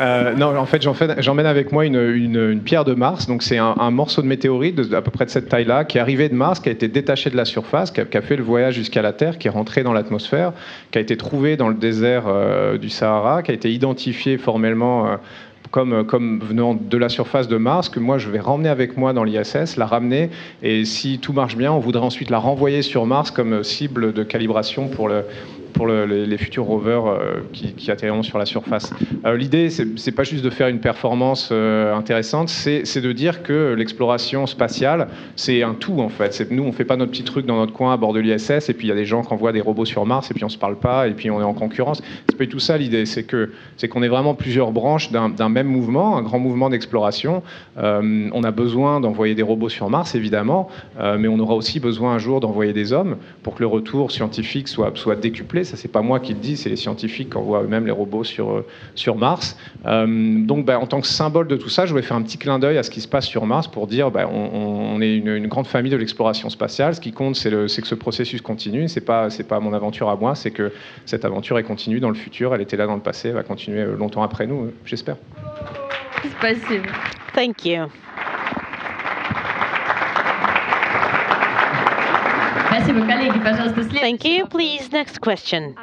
Non, en fait, j'emmène avec moi une pierre de Mars. Donc, c'est un morceau de météorite à peu près de cette taille-là, qui est arrivé de Mars, qui a été détaché de la surface, qui a fait le voyage jusqu'à la Terre, qui est rentré dans l'atmosphère, qui a été trouvé dans le désert du Sahara, qui a été identifié formellement comme venant de la surface de Mars, que moi je vais ramener avec moi dans l'ISS, la ramener, et si tout marche bien, on voudrait ensuite la renvoyer sur Mars comme cible de calibration pour les futurs rovers qui atterriront sur la surface. L'idée, c'est pas juste de faire une performance intéressante, c'est de dire que l'exploration spatiale, c'est un tout en fait. Nous, on fait pas notre petit truc dans notre coin à bord de l'ISS, et puis il y a des gens qui envoient des robots sur Mars, et puis on se parle pas, et puis on est en concurrence. C'est pas du tout ça l'idée, c'est qu'on est vraiment plusieurs branches d'un même mouvement, un grand mouvement d'exploration. On a besoin d'envoyer des robots sur Mars, évidemment, mais on aura aussi besoin un jour d'envoyer des hommes pour que le retour scientifique soit décuplé. Ça, c'est pas moi qui le dis, c'est les scientifiques qui envoient eux-mêmes les robots sur Mars. Donc, en tant que symbole de tout ça, je voulais faire un petit clin d'œil à ce qui se passe sur Mars pour dire on est une grande famille de l'exploration spatiale. Ce qui compte, c'est que ce processus continue. C'est pas mon aventure à moi, c'est que cette aventure est continue dans le futur. Elle était là dans le passé, elle va continuer longtemps après nous, j'espère. Спасибо. Thank you. Спасибо, коллеги, пожалуйста, Thank you. Please, next question.